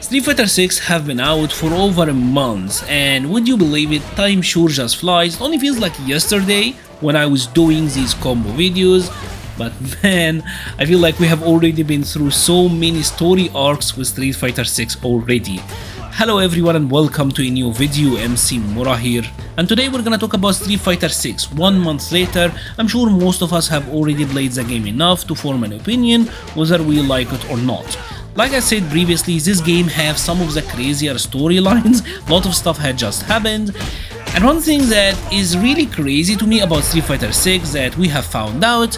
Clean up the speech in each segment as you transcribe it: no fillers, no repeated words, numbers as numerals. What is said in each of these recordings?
Street Fighter 6 have been out for over a month, and would you believe it, time sure just flies. It only feels like yesterday when I was doing these combo videos, but man, I feel like we have already been through so many story arcs with Street Fighter 6 already. Hello everyone and welcome to a new video. MC Mura here, and today we're gonna talk about Street Fighter 6. 1 month later, I'm sure most of us have already played the game enough to form an opinion whether we like it or not. Like I said previously, this game has some of the crazier storylines, a lot of stuff had just happened, and one thing that is really crazy to me about Street Fighter 6 that we have found out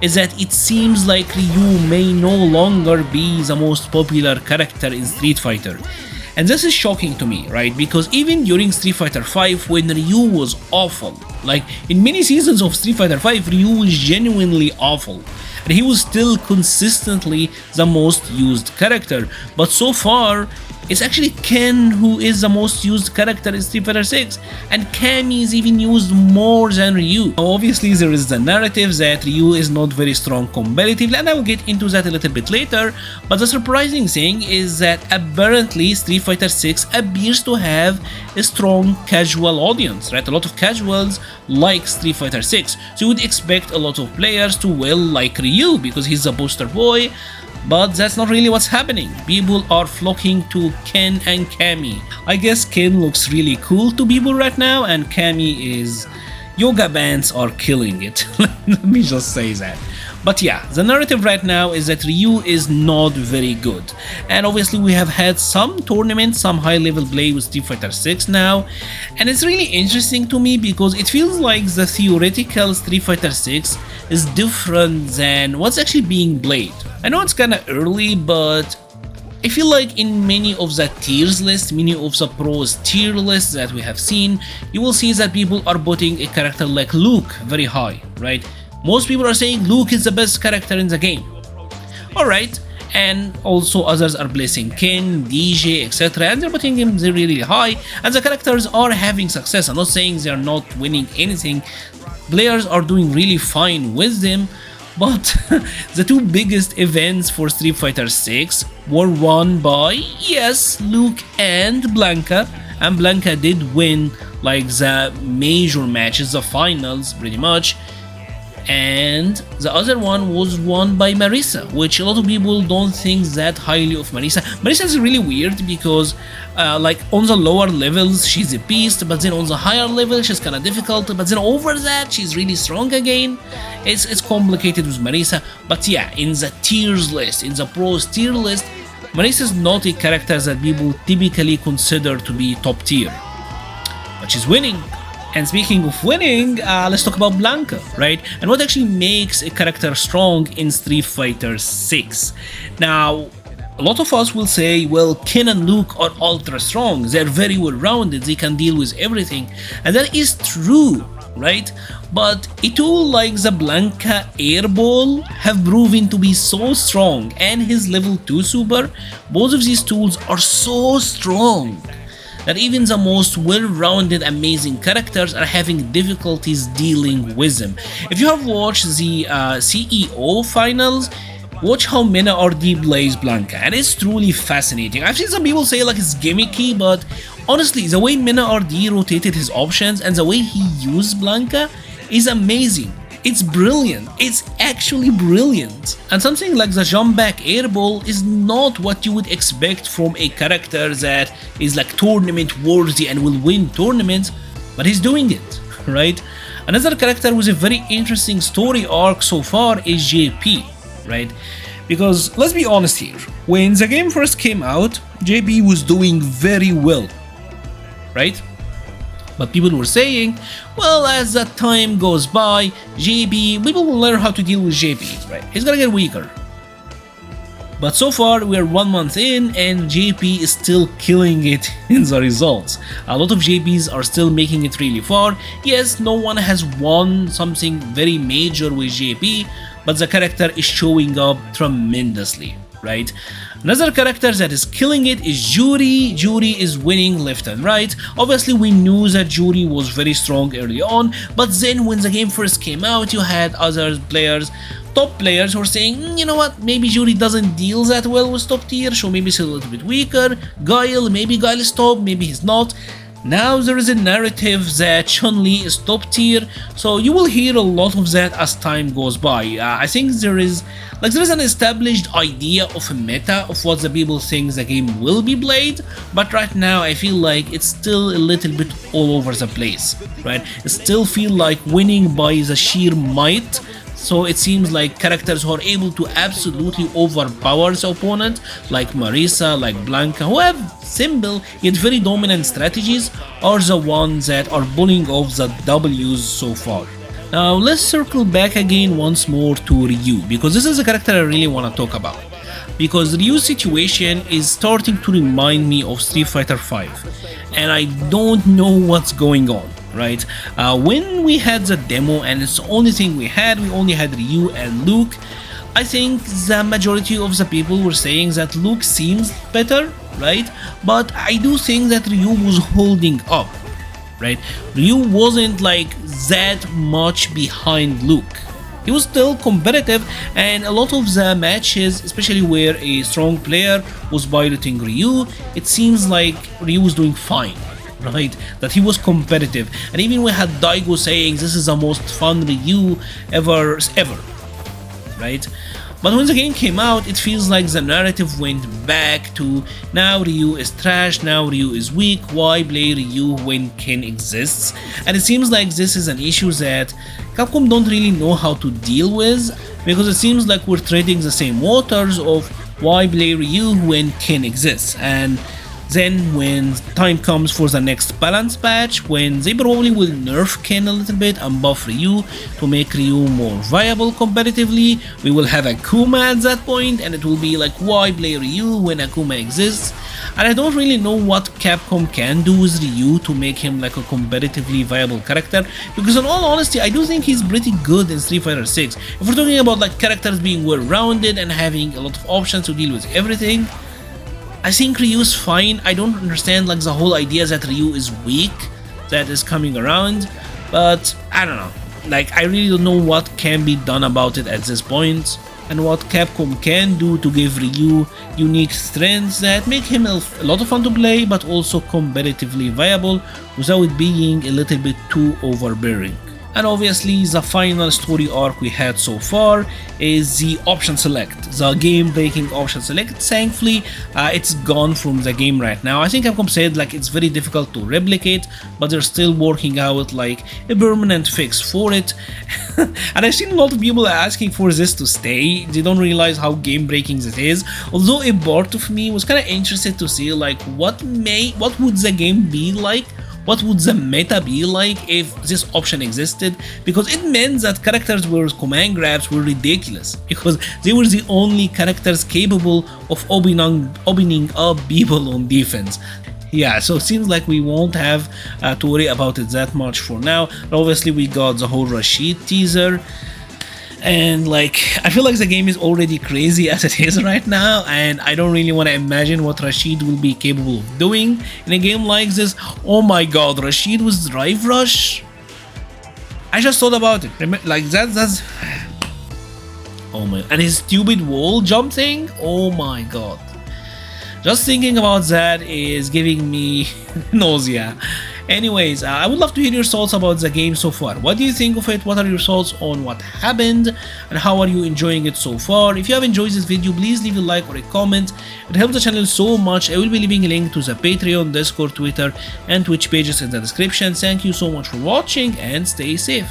is that it seems like Ryu may no longer be the most popular character in Street Fighter. And this is shocking to me, right? Because even during Street Fighter 5, when Ryu was awful, like in many seasons of Street Fighter 5, Ryu was genuinely awful, and he was still consistently the most used character. But so far, it's actually Ken who is the most used character in Street Fighter 6, and Cammy is even used more than Ryu. Now, obviously there is the narrative that Ryu is not very strong competitively, and I will get into that a little bit later, but the surprising thing is that apparently Street Fighter 6 appears to have a strong casual audience, right? A lot of casuals like Street Fighter 6, so you would expect a lot of players to well like Ryu because he's a poster boy. But that's not really what's happening. People are flocking to Ken and Cammy. I guess Ken looks really cool to people right now, and Cammy is... yoga bands are killing it. Let me just say that. But yeah, the narrative right now is that Ryu is not very good. And obviously we have had some tournaments, some high level play with Street Fighter 6 now. And it's really interesting to me because it feels like the theoretical Street Fighter 6 is different than what's actually being played. I know it's kinda early, but I feel like in many of the tiers lists, many of the pros tier lists that we have seen, you will see that people are putting a character like Luke very high, right? Most people are saying Luke is the best character in the game. Alright, and also others are placing Ken, DJ, etc. and they're putting him really high, and the characters are having success. I'm not saying they're not winning anything, players are doing really fine with them, but the two biggest events for Street Fighter 6 were won by, yes, Luke and Blanka did win like the major matches, the finals pretty much. And the other one was won by Marisa, which a lot of people don't think that highly of Marisa. Marisa is really weird because like on the lower levels she's a beast, but then on the higher level she's kind of difficult, but then over that she's really strong again. It's complicated with Marisa. But yeah, in the tiers list, in the pros tier list, Marisa is not a character that people typically consider to be top tier, but she's winning. And speaking of winning, let's talk about Blanka, right? And what actually makes a character strong in Street Fighter 6. Now, a lot of us will say, well, Ken and Luke are ultra strong, they're very well rounded, they can deal with everything. And that is true, right? But a tool like the Blanka Airball have proven to be so strong, and his level 2 super, both of these tools are so strong that even the most well-rounded amazing characters are having difficulties dealing with them. If you have watched the CEO finals, watch how Mena RD plays Blanka, and it's truly fascinating. I've seen some people say like it's gimmicky, but honestly the way Mena RD rotated his options and the way he used Blanka is amazing. It's brilliant, it's actually brilliant. And something like the jump back airball is not what you would expect from a character that is like tournament worthy and will win tournaments, but he's doing it, right? Another character with a very interesting story arc so far is JP, right? Because let's be honest here, when the game first came out, JP was doing very well, right? But people were saying, well, as that time goes by, people will learn how to deal with JP, right? He's gonna get weaker. But so far, we're 1 month in, and JP is still killing it in the results. A lot of JPs are still making it really far. Yes, no one has won something very major with JP, but the character is showing up tremendously, right? Another character that is killing it is Yuri. Yuri is winning left and right. Obviously we knew that Yuri was very strong early on, but then when the game first came out you had other players top players who are saying, you know what, maybe Yuri doesn't deal that well with top tier, so maybe he's a little bit weaker. Guile, maybe Guile is top, maybe he's not. Now there is a narrative that Chun-Li is top tier, so you will hear a lot of that as time goes by. I think there is an established idea of a meta of what the people think the game will be played, but right now I feel like it's still a little bit all over the place, right? It still feel like winning by the sheer might. So it seems like characters who are able to absolutely overpower the opponent, like Marisa, like Blanca, who have simple yet very dominant strategies, are the ones that are pulling off the W's so far. Now let's circle back again once more to Ryu, because this is a character I really want to talk about. Because Ryu's situation is starting to remind me of Street Fighter V, and I don't know what's going on. Right? When we had the demo and it's the only thing we only had Ryu and Luke, I think the majority of the people were saying that Luke seems better, right? But I do think that Ryu was holding up, right? Ryu wasn't like that much behind Luke. He was still competitive, and a lot of the matches, especially where a strong player was piloting Ryu, it seems like Ryu was doing fine. Right, that he was competitive, and even we had Daigo saying this is the most fun Ryu ever, right? But when the game came out, it feels like the narrative went back to now Ryu is trash, now Ryu is weak, why play Ryu when Ken exists? And it seems like this is an issue that Capcom don't really know how to deal with, because it seems like we're treading the same waters of why play Ryu when Ken exists. And then when time comes for the next balance patch, when they probably will nerf Ken a little bit and buff Ryu to make Ryu more viable competitively, we will have Akuma at that point, and it will be like, why play Ryu when Akuma exists? And I don't really know what Capcom can do with Ryu to make him like a competitively viable character, because in all honesty I do think he's pretty good in Street Fighter 6. If we're talking about like characters being well-rounded and having a lot of options to deal with everything, I think Ryu is fine. I don't understand like the whole idea that Ryu is weak that is coming around, but I don't know. Like, I really don't know what can be done about it at this point, and what Capcom can do to give Ryu unique strengths that make him a lot of fun to play, but also competitively viable without being a little bit too overbearing. And obviously the final story arc we had so far is the option select, the game breaking option select. Thankfully it's gone from the game right now. I think Capcom said like it's very difficult to replicate, but they're still working out like a permanent fix for it. And I've seen a lot of people asking for this to stay. They don't realize how game breaking this is, although a part of me was kind of interested to see like what would the game be like. What would the meta be like if this option existed? Because it meant that characters with command grabs were ridiculous, because they were the only characters capable of opening up people on defense. Yeah, so it seems like we won't have to worry about it that much for now. Obviously we got the whole Rashid teaser, and like I feel like the game is already crazy as it is right now, and I don't really want to imagine what Rashid will be capable of doing in a game like this. Oh my god, Rashid with Drive Rush? I just thought about it. Like that's oh my, and his stupid wall jump thing. Oh my god. Just thinking about that is giving me nausea. Anyways, I would love to hear your thoughts about the game so far. What do you think of it? What are your thoughts on what happened? And how are you enjoying it so far? If you have enjoyed this video, please leave a like or a comment. It helps the channel so much. I will be leaving a link to the Patreon, Discord, Twitter, and Twitch pages in the description. Thank you so much for watching, and stay safe.